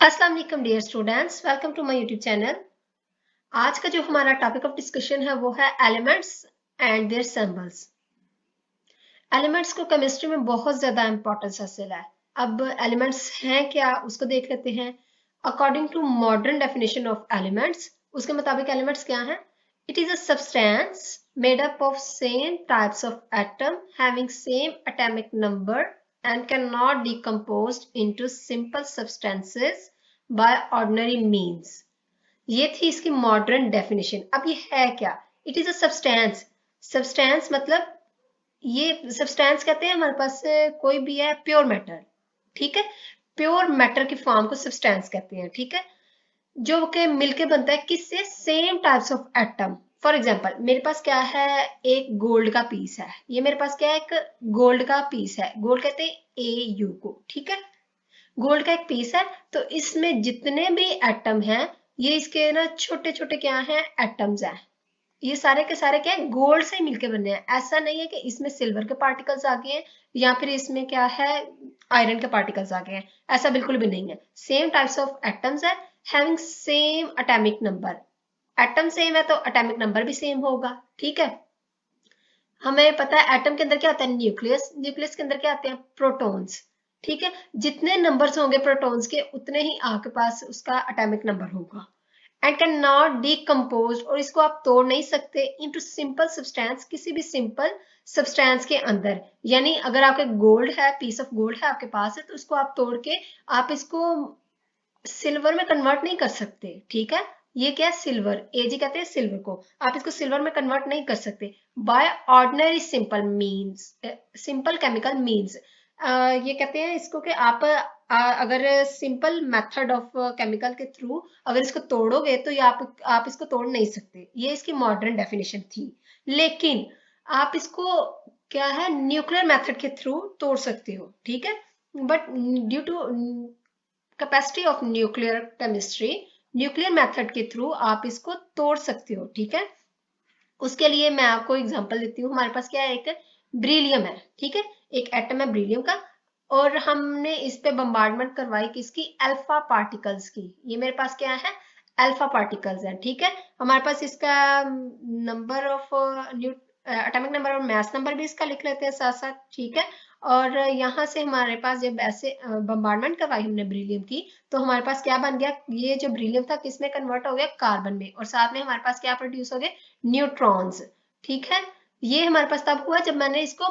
अस्सलाम वालेकुम dear students, welcome to my YouTube channel. आज का जो हमारा टॉपिक ऑफ डिस्कशन है वो है elements and their symbols. Elements को केमिस्ट्री में बहुत ज्यादा इंपॉर्टेंस हासिल है। अब एलिमेंट्स हैं क्या उसको देख लेते हैं। According to modern definition of elements, उसके मुताबिक एलिमेंट्स क्या हैं? It is a substance made up of same types of atom having same atomic number and cannot decomposed into simple substances by ordinary means। ये थी इसकी modern definition. अब ये है क्या? It is a substance. Substance मतलब ये substance कहते हैं हमारे पास कोई भी है प्योर मैटर, ठीक है। प्योर मैटर की फॉर्म को सब्सटेंस कहते हैं, ठीक है। जो के मिलके बनता है किससे? Same types of atom. For example मेरे पास क्या है, एक गोल्ड का पीस है। ये मेरे पास क्या है? एक गोल्ड का पीस है। गोल्ड कहते हैं AU को, ठीक है। गोल्ड का एक पीस है, तो इसमें जितने भी एटम हैं ये इसके ना छोटे छोटे क्या हैं? एटम्स हैं। ये सारे के सारे क्या है? गोल्ड से मिलके बने हैं। ऐसा नहीं है कि इसमें सिल्वर के पार्टिकल्स आ गए हैं या फिर इसमें क्या है आयरन के पार्टिकल्स आ गए हैं। ऐसा बिल्कुल भी नहीं है। सेम टाइप्स ऑफ एटम्स है having same atomic number. Atom same है तो एटॉमिक नंबर भी सेम होगा, ठीक है। हमें पता है एटम के अंदर क्या आता है? न्यूक्लियस। न्यूक्लियस के अंदर क्या आते हैं? प्रोटॉन्स, ठीक है। जितने नंबर्स होंगे प्रोटॉन्स के उतने ही आपके पास उसका एटॉमिक नंबर होगा। एंड कैन नॉट डिकम्पोज, और इसको आप तोड़ नहीं सकते इनटू सिंपल सब्सटेंस, किसी भी सिंपल सब्सटेंस के अंदर। यानी अगर आपके गोल्ड है, पीस ऑफ गोल्ड है आपके पास है, तो उसको आप तोड़ के आप इसको सिल्वर में कन्वर्ट नहीं कर सकते, ठीक है। ये क्या है? सिल्वर। एजी कहते हैं सिल्वर को। आप इसको सिल्वर में कन्वर्ट नहीं कर सकते by ordinary simple means, simple chemical means. ये कहते हैं इसको कि आप अगर सिंपल मेथड ऑफ केमिकल के थ्रू अगर इसको तोड़ोगे तो ये आप इसको तोड़ नहीं सकते। ये इसकी मॉडर्न डेफिनेशन थी। लेकिन आप इसको क्या है न्यूक्लियर मेथड के थ्रू तोड़ सकते हो, ठीक है। But due to capacity of nuclear chemistry, nuclear method के थ्रू आप इसको तोड़ सकते हो, ठीक है। उसके लिए मैं आपको एग्जांपल देती हूँ। हमारे पास क्या है? एक ब्रिलियम है, ठीक है। एक एटम है ब्रिलियम का, और हमने इस पे बम्बार्डमेंट करवाई किसकी? अल्फा पार्टिकल्स की। ये मेरे पास क्या है? अल्फा पार्टिकल्स है, ठीक है। हमारे पास इसका नंबर ऑफ एटॉमिक नंबर और मास नंबर भी इसका लिख लेते हैं साथ साथ, ठीक है। और यहाँ से हमारे पास जब ऐसे बम्बार्डमेंट करवाई हमने ब्रिलियम की, तो हमारे पास क्या बन गया? ये जो ब्रिलियम था किसमें कन्वर्ट हो गया? कार्बन में। और साथ में हमारे पास क्या प्रोड्यूस हो गए? न्यूट्रॉन्स, ठीक है। ये हमारे पास तब हुआ जब मैंने इसको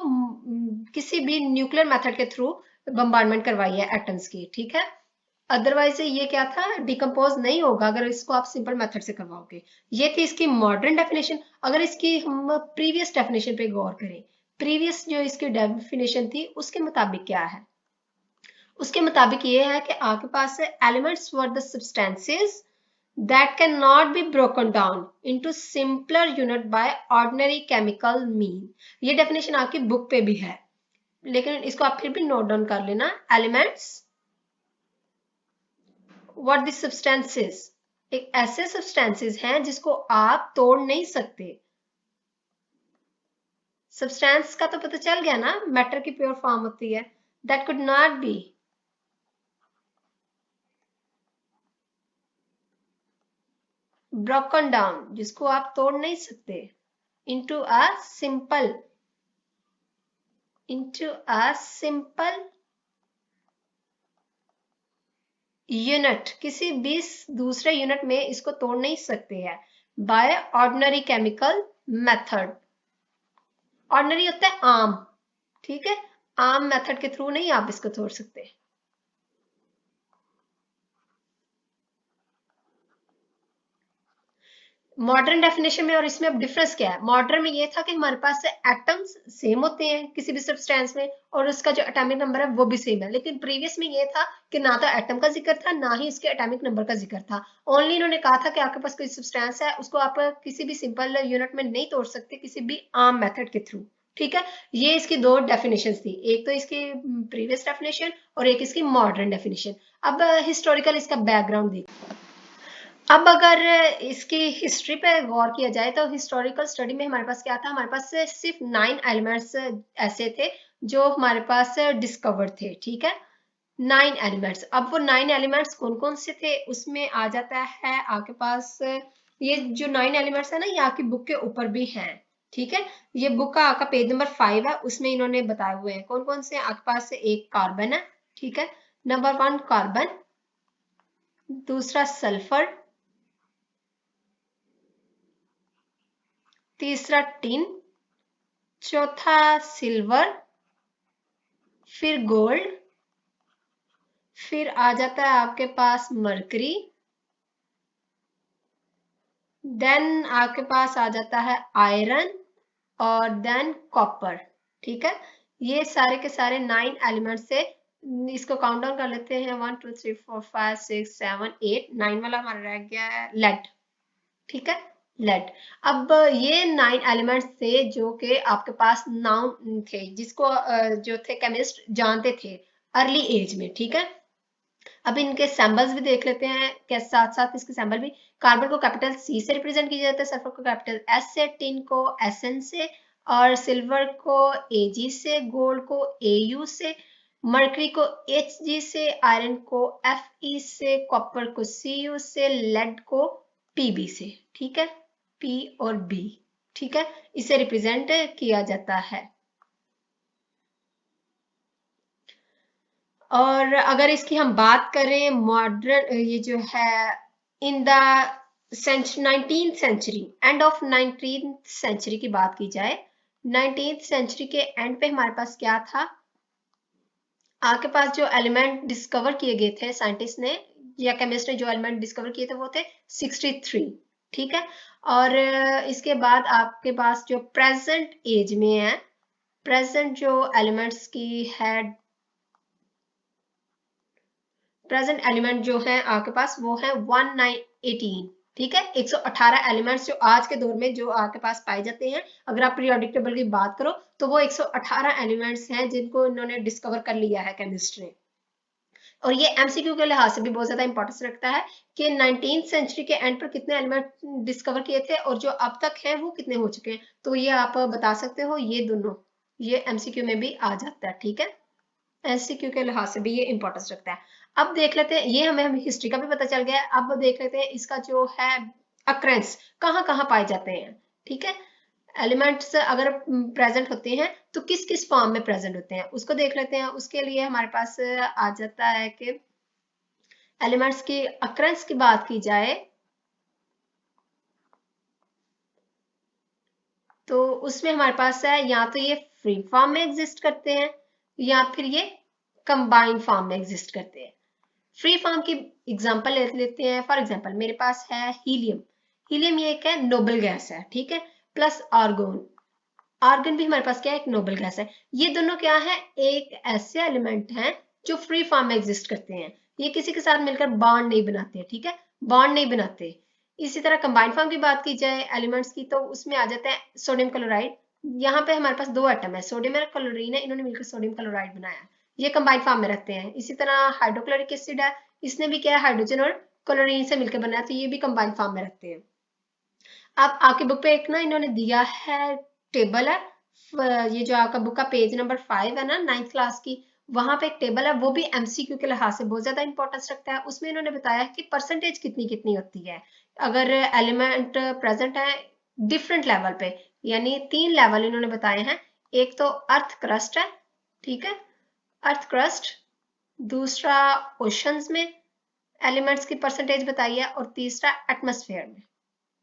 किसी भी न्यूक्लियर मेथड के थ्रू बम्बार्डमेंट करवाई है एटम्स की, ठीक है। अदरवाइज ये क्या था? डिकम्पोज नहीं होगा अगर इसको आप सिंपल मेथड से करवाओगे। ये थी इसकी मॉडर्न डेफिनेशन। अगर इसकी हम प्रीवियस डेफिनेशन पे गौर करें, प्रीवियस जो इसकी डेफिनेशन थी उसके मुताबिक क्या है? उसके मुताबिक ये है कि आपके पास elements were the substances that cannot be broken down into simpler unit by ordinary chemical mean। ये डेफिनेशन आपकी बुक पे भी है, लेकिन इसको आप फिर भी नोट डाउन कर लेना। एलिमेंट्स what the substances, एक ऐसे सब्सटेंसेस हैं जिसको आप तोड़ नहीं सकते। सब्सटेंस का तो पता चल गया ना, मैटर की प्योर फॉर्म होती है। That could not be broken down, जिसको आप तोड़ नहीं सकते into a simple यूनिट, किसी भी दूसरे यूनिट में इसको तोड़ नहीं सकते हैं by ordinary chemical method. Ordinary होता है आम, ठीक है। आम मेथड के थ्रू नहीं आप इसको तोड़ सकते। मॉडर्न डेफिनेशन में और इसमें अब डिफरेंस क्या है? मॉडर्न में ये था कि हमारे पास एटम्स सेम होते हैं किसी भी सब्सटेंस में, और उसका जो एटॉमिक नंबर है वो भी सेम है। लेकिन प्रीवियस में ये था कि ना तो एटम का जिक्र था ना ही इसके एटॉमिक नंबर का जिक्र था। ओनली इन्होंने कहा था कि आपके पास कोई सब्सटेंस है उसको आप किसी भी सिंपल यूनिट में नहीं तोड़ सकते किसी भी आम मेथड के थ्रू, ठीक है। ये इसकी दो डेफिनेशन थी, एक तो इसकी प्रीवियस डेफिनेशन और एक इसकी मॉडर्न डेफिनेशन। अब हिस्टोरिकल इसका बैकग्राउंड देखिए। अब अगर इसकी हिस्ट्री पे गौर किया जाए तो हिस्टोरिकल स्टडी में हमारे पास क्या था? हमारे पास सिर्फ 9 एलिमेंट्स ऐसे थे जो हमारे पास डिस्कवर थे, ठीक है। 9 एलिमेंट्स। अब वो 9 एलिमेंट्स कौन कौन से थे उसमें आ जाता है आपके पास, ये जो 9 एलिमेंट्स है ना, ये आपकी बुक के ऊपर भी हैं, ठीक है। ये बुक का आपका पेज नंबर 5 है, उसमें इन्होंने बताए हुए हैं कौन कौन से आपके पास। एक कार्बन है, ठीक है, नंबर 1 कार्बन, दूसरा सल्फर, तीसरा टिन, चौथा सिल्वर, फिर गोल्ड, फिर आ जाता है आपके पास मरकरी, देन आपके पास आ जाता है आयरन, और देन कॉपर, ठीक है। ये सारे के सारे 9 एलिमेंट्स से, इसको काउंट डाउन कर लेते हैं, 1 2 3 4 5 6 7 8, 9 वाला हमारा रह गया है लेड, ठीक है, लेड। अब ये 9 एलिमेंट्स थे जो कि आपके पास नाउन थे, जिसको जो थे केमिस्ट जानते थे अर्ली एज में, ठीक है। अब इनके सैम्बल्स भी देख लेते हैं, के साथ साथ इसके सैम्बल भी। कार्बन को कैपिटल सी से रिप्रेजेंट किया जाता है, सल्फर को कैपिटल एस से, टिन को एस एन से, और सिल्वर को ए जी से, गोल्ड को ए यू से, मर्करी को एच जी से, आयरन को एफ ई से, कॉपर को सी यू से, लेड को पी बी से, ठीक है, पी और बी, ठीक है, इसे रिप्रेजेंट किया जाता है। और अगर इसकी हम बात करें मॉडर्न, ये जो है in the 19th century, end of 19th century की बात की जाए, 19th सेंचुरी के एंड पे हमारे पास क्या था, आपके पास जो एलिमेंट डिस्कवर किए गए थे साइंटिस्ट ने या केमिस्ट ने, जो एलिमेंट डिस्कवर किए थे वो थे 63, ठीक है। और इसके बाद आपके पास जो प्रेजेंट एज में है, प्रेजेंट जो एलिमेंट्स की है, प्रेजेंट एलिमेंट जो है आपके पास वो है 1918, ठीक है, 118 एलिमेंट्स जो आज के दौर में जो आपके पास पाए जाते हैं। अगर आप पीरियोडिक टेबल की बात करो तो वो 118 एलिमेंट्स हैं जिनको इन्होंने डिस्कवर कर लिया है केमिस्ट ने। और ये एमसीक्यू के लिहाज से भी बहुत ज्यादा इंपॉर्टेंस रखता है कि 19th सेंचुरी के एंड पर कितने एलिमेंट डिस्कवर किए थे और जो अब तक हैं वो कितने हो चुके हैं, तो ये आप बता सकते हो, ये दोनों ये एमसीक्यू में भी आ जाता है, ठीक है, एमसीक्यू के लिहाज से भी ये इंपॉर्टेंस रखता है। अब देख लेते हैं, ये हमें हिस्ट्री का भी पता चल गया है, अब देख लेते हैं इसका जो है अक्रेंस कहाँ कहाँ पाए जाते हैं, ठीक है। एलिमेंट्स अगर प्रेजेंट होते हैं तो किस किस फॉर्म में प्रेजेंट होते हैं उसको देख लेते हैं। उसके लिए हमारे पास आ जाता है कि एलिमेंट्स की अक्रेंस की बात की जाए तो उसमें हमारे पास है, या तो ये फ्री फॉर्म में एग्जिस्ट करते हैं या फिर ये कंबाइंड फॉर्म में एग्जिस्ट करते हैं। फ्री फॉर्म की एग्जांपल ले लेते हैं। फॉर एग्जांपल मेरे पास है हीलियम, हीलियम ये एक है नोबल गैस है, ठीक है, प्लस आर्गोन, आर्गन भी हमारे पास क्या है, एक नोबल गैस है। ये दोनों क्या है, एक ऐसे एलिमेंट हैं जो फ्री फॉर्म में एग्जिस्ट करते हैं, ये किसी के साथ मिलकर बॉन्ड नहीं बनाते, ठीक है, बॉन्ड नहीं बनाते। इसी तरह कंबाइंड फॉर्म की बात की जाए एलिमेंट्स की तो उसमें आ जाता है सोडियम क्लोराइड। यहाँ पे हमारे पास दो एटम है, सोडियम और क्लोरीन है, इन्होंने मिलकर सोडियम क्लोराइड बनाया, ये कंबाइंड फॉर्म में रहते हैं। इसी तरह हाइड्रोक्लोरिक एसिड है, इसने भी क्या है, हाइड्रोजन और क्लोरीन से मिलकर बनाया, तो ये भी कंबाइंड फॉर्म में रहते हैं। अब आपकी बुक पे एक ना इन्होंने दिया है, टेबल है, ये जो आपका बुक का पेज नंबर 5 है ना 9th क्लास की, वहां पे एक टेबल है, वो भी एमसीक्यू के लिहाज से बहुत ज्यादा इंपॉर्टेंस रखता है। उसमें इन्होंने बताया कि परसेंटेज कितनी कितनी होती है अगर एलिमेंट प्रेजेंट है डिफरेंट लेवल पे, यानी 3 लेवल इन्होंने बताए हैं। एक तो अर्थ क्रस्ट है, ठीक है, अर्थ क्रस्ट, दूसरा ओशंस में एलिमेंट्स की परसेंटेज बताई है, और तीसरा एटमॉस्फेयर में,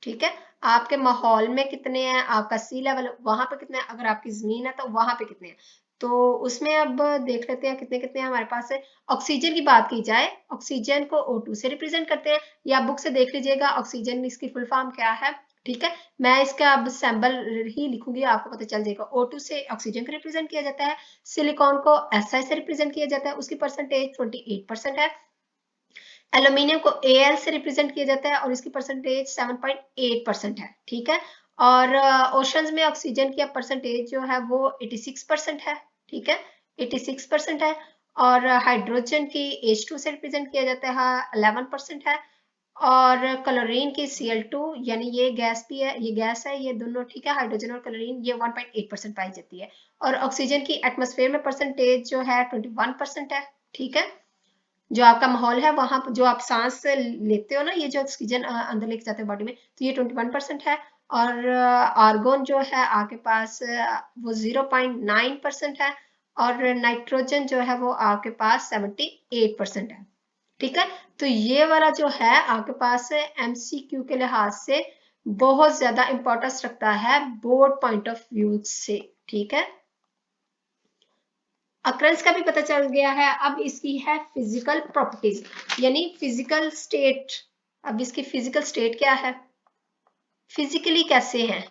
ठीक है, आपके माहौल में कितने हैं, आपका सी लेवल वहां पे कितने हैं, अगर आपकी जमीन है तो वहां पे कितने हैं। तो उसमें अब देख लेते हैं कितने कितने हमारे पास है। ऑक्सीजन की बात की जाए, ऑक्सीजन को O2 से रिप्रेजेंट करते हैं, या बुक से देख लीजिएगा ऑक्सीजन इसकी फुल फॉर्म क्या है, ठीक है, मैं इसका अब सैंबल ही लिखूंगी, आपको पता चल जाएगा। O2 से ऑक्सीजन को रिप्रेजेंट किया जाता है, सिलिकॉन को SI से रिप्रेजेंट किया जाता है, उसकी परसेंटेज 28% है। एल्यूमिनियम को Al से रिप्रेजेंट किया जाता है और इसकी परसेंटेज 7.8% है, ठीक है। और ओशंस में ऑक्सीजन की परसेंटेज जो है वो 86% है, ठीक है, 86% है। और हाइड्रोजन की H2 से रिप्रेजेंट किया जाता है 11% है। और क्लोरीन की Cl2 यानी ये गैस भी है, ये गैस है, ये दोनों ठीक है, हाइड्रोजन और क्लोरीन, ये 1.8% पाई जाती है। और ऑक्सीजन की एटमॉस्फेयर में परसेंटेज जो है 21% है, ठीक है। जो आपका माहौल है वहां जो आप सांस लेते हो ना, ये जो ऑक्सीजन अंदर लेके जाते हो बॉडी में, तो ये 21% है। और आर्गोन जो है आपके पास वो 0.9% है। और नाइट्रोजन जो है वो आपके पास 78% है। ठीक है, तो ये वाला जो है आपके पास MCQ के लिहाज से बहुत ज्यादा इंपॉर्टेंस रखता है बोर्ड पॉइंट ऑफ व्यू से। ठीक है, अक्रंस का भी पता चल गया है। अब इसकी है फिजिकल प्रॉपर्टीज, यानी फिजिकल स्टेट। अब इसकी फिजिकल स्टेट क्या है, फिजिकली कैसे हैं।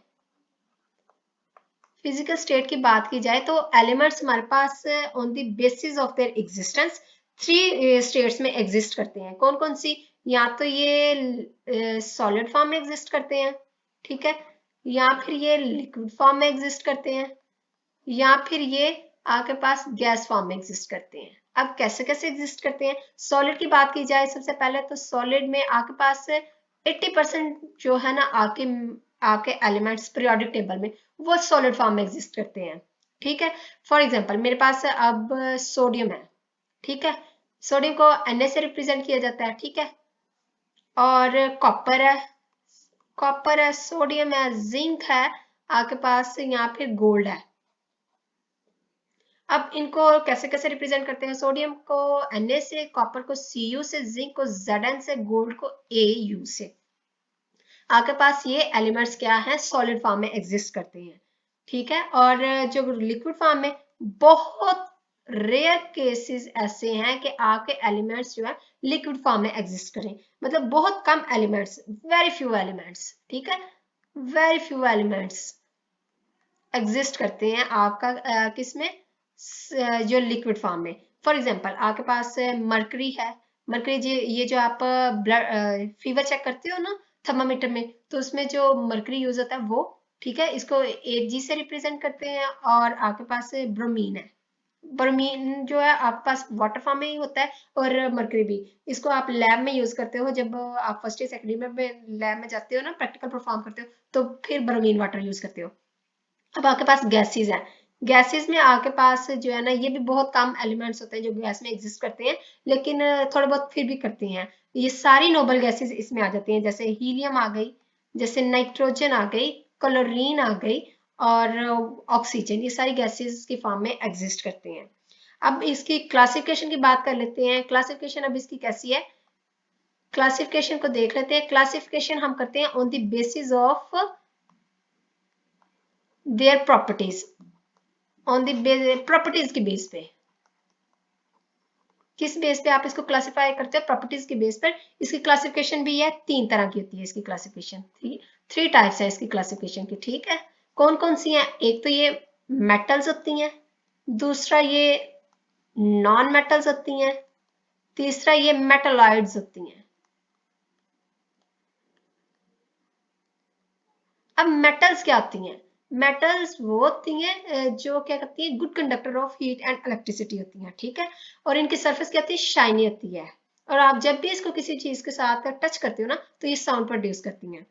फिजिकल स्टेट की बात की जाए तो एलिमेंट्स हमारे pass on the basis of their existence 3 states में एग्जिस्ट करते हैं। कौन कौन सी, या तो ये सॉलिड फॉर्म में एग्जिस्ट करते हैं, ठीक है, या फिर ये लिक्विड फॉर्म में एग्जिस्ट करते हैं, या फिर ये आपके पास गैस फॉर्म में एग्जिस्ट करते हैं। अब कैसे कैसे एग्जिस्ट करते हैं, सॉलिड की बात की जाए सबसे पहले तो सॉलिड में आपके पास 80% जो है ना आपके आपके एलिमेंट्स पीरियोडिक टेबल में वो सॉलिड फॉर्म में एग्जिस्ट करते हैं। ठीक है, फॉर एग्जांपल मेरे पास अब सोडियम है, ठीक है, सोडियम को Na से रिप्रेजेंट किया जाता है, ठीक है, और कॉपर है, कॉपर है, सोडियम है, जिंक है आपके पास, यहाँ फिर गोल्ड है। अब इनको कैसे कैसे रिप्रेजेंट करते हैं, सोडियम को Na से, कॉपर को Cu से, जिंक को Zn से, गोल्ड को Au से। आपके पास ये एलिमेंट्स क्या है, सॉलिड फॉर्म में एग्जिस्ट करते हैं। ठीक है, और जो लिक्विड फॉर्म में बहुत रेयर केसेस ऐसे हैं कि आपके एलिमेंट्स जो है लिक्विड फॉर्म में एग्जिस्ट करें, मतलब बहुत कम एलिमेंट्स, वेरी फ्यू एलिमेंट्स, ठीक है, वेरी फ्यू एलिमेंट्स एग्जिस्ट करते हैं आपका किसमें, जो लिक्विड फॉर्म में। फॉर एग्जांपल आपके पास मरकरी है, मरकरी जी, ये जो आप ब्लड फीवर चेक करते हो ना थर्मामीटर में, तो उसमें जो मरकरी यूज होता है वो, ठीक है, इसको Ag से रिप्रेजेंट करते हैं। और आपके पास ब्रोमीन है, ब्रोमीन जो है आपके पास वाटर फॉर्म में ही होता है, और मरकरी भी, इसको आप लैब में यूज करते हो, जब आप फर्स्ट ईयर सेकेंड ईयर में लैब में जाते हो ना, प्रैक्टिकल परफॉर्म करते हो, तो फिर ब्रोमीन वाटर यूज करते हो। अब आपके पास गैसेस है, गैसेस में आपके पास जो है ना ये भी बहुत कम एलिमेंट्स होते हैं जो गैस में एग्जिस्ट करते हैं, लेकिन थोड़े बहुत फिर भी करते हैं। ये सारी नोबल गैसेस इसमें आ जाती हैं, जैसे हीलियम आ गई, जैसे नाइट्रोजन आ गई, क्लोरीन आ गई, और ऑक्सीजन, ये सारी गैसेस की फॉर्म में एग्जिस्ट करते हैं। अब इसकी क्लासिफिकेशन की बात कर लेते हैं, क्लासिफिकेशन अब इसकी कैसी है, क्लासिफिकेशन को देख लेते हैं। क्लासिफिकेशन हम करते हैं on the basis of their properties, on the properties की बेस पे। किस बेस पे आप इसको क्लासिफाई करते हो, प्रॉपर्टीज के बेस पर। इसकी क्लासिफिकेशन भी है 3 तरह की होती है, इसकी क्लासिफिकेशन थ्री टाइप्स है इसकी क्लासिफिकेशन की। ठीक है, कौन कौन सी हैं, एक तो ये मेटल्स होती हैं, दूसरा ये नॉन मेटल्स होती हैं, तीसरा ये मेटलॉइड्स होती हैं। अब मेटल्स क्या होती हैं, मेटल्स वो होती हैं जो क्या करती हैं, good conductor of heat and electricity होती हैं, ठीक है, और इनकी सरफेस क्या होती है, शाइनी होती है, और आप जब भी इसको किसी चीज के साथ टच करते हो ना तो ये साउंड प्रोड्यूस करती हैं।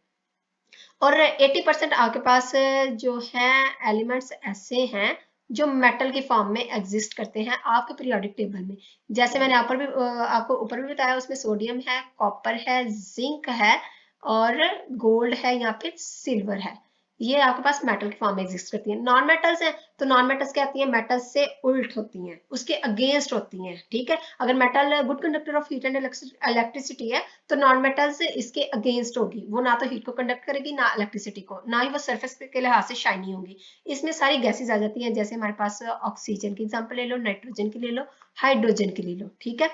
और 80% आपके पास जो है एलिमेंट्स ऐसे हैं जो मेटल की फॉर्म में एग्जिस्ट करते हैं आपके पीरियोडिक टेबल में। जैसे मैंने आपको ऊपर भी बताया, उसमें सोडियम है, कॉपर है, जिंक है, और गोल्ड है या फिर सिल्वर है, ये आपके पास मेटल की फॉर्म में एग्जिस्ट करती है। नॉन मेटल्स हैं, तो नॉन मेटल्स क्या होती हैं, मेटल्स से उल्ट होती हैं, उसके अगेंस्ट होती हैं। ठीक है, अगर metal good conductor of heat and electricity है तो नॉन मेटल्स इसके अगेंस्ट होगी, वो ना तो हीट को कंडक्ट करेगी ना इलेक्ट्रिसिटी को, ना ही वो सरफेस के लिहाज से शाइनी होगी। इसमें सारी गैसेज आ जाती हैं, जैसे हमारे पास ऑक्सीजन की एग्जांपल ले लो, नाइट्रोजन की ले लो, हाइड्रोजन की ले लो। ठीक है,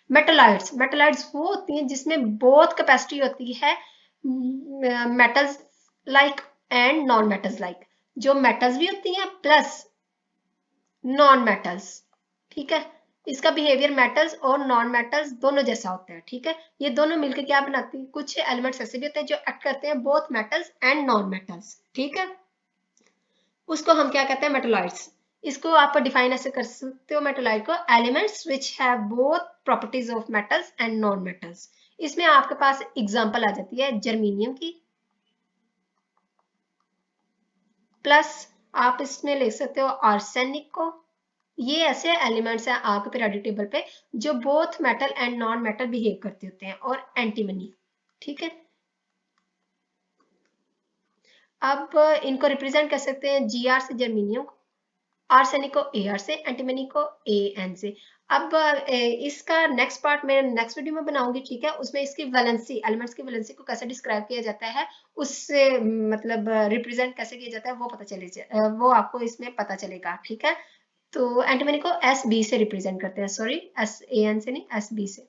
मेटलाइड्स, मेटलाइड्स वो होती हैं जिसमें बहुत कैपेसिटी होती है metals like and non metals like, जो मेटल्स भी होती हैं प्लस नॉन मेटल्स। ठीक है, इसका बिहेवियर मेटल्स और नॉन मेटल्स दोनों जैसा होता है। ठीक है, ये दोनों मिलकर क्या बनाती है, कुछ एलिमेंट्स ऐसे भी होते हैं जो एक्ट करते हैं both metals and non metals. ठीक है, उसको हम क्या कहते हैं, मेटलॉइड्स। इसको आप डिफाइन ऐसे कर सकते हो मेटलॉइड को, elements which have both properties of metals and non metals. इसमें आपके पास एग्जांपल आ जाती है जर्मीनियम की, प्लस आप इसमें ले सकते हो आर्सेनिक को, ये ऐसे एलिमेंट्स हैं आपके पीरियोडिक टेबल पे जो both metal and non metal behave करते होते हैं और एंटीमनी, ठीक है। अब इनको रिप्रेजेंट कर सकते हैं जी आर से जर्मीनियम को, आर्सेनिक को ए आर से, एंटीमनी को ए एन से। अब इसका नेक्स्ट पार्ट मैं नेक्स्ट वीडियो में बनाऊंगी, ठीक है। उसमें इसकी वैलेंसी, एलिमेंट्स की वैलेंसी को कैसे डिस्क्राइब किया जाता है, उससे मतलब रिप्रेजेंट कैसे किया जाता है वो पता चले, वो आपको इसमें पता चलेगा, ठीक है। तो एंटीमनी को एस बी से रिप्रेजेंट करते हैं, सॉरी एस ए एन से नहीं, एस बी से।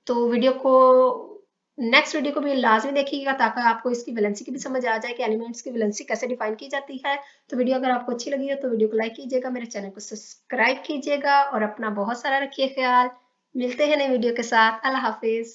तो वीडियो को, नेक्स्ट वीडियो को भी लाजमी देखिएगा ताकि आपको इसकी वैलेंसी की भी समझ आ जाए कि एलिमेंट्स की वैलेंसी कैसे डिफाइन की जाती है। तो वीडियो अगर आपको अच्छी लगी हो तो वीडियो को लाइक कीजिएगा, मेरे चैनल को सब्सक्राइब कीजिएगा और अपना बहुत सारा रखिए ख्याल। मिलते हैं नई वीडियो के साथ। अल्लाह हाफिज।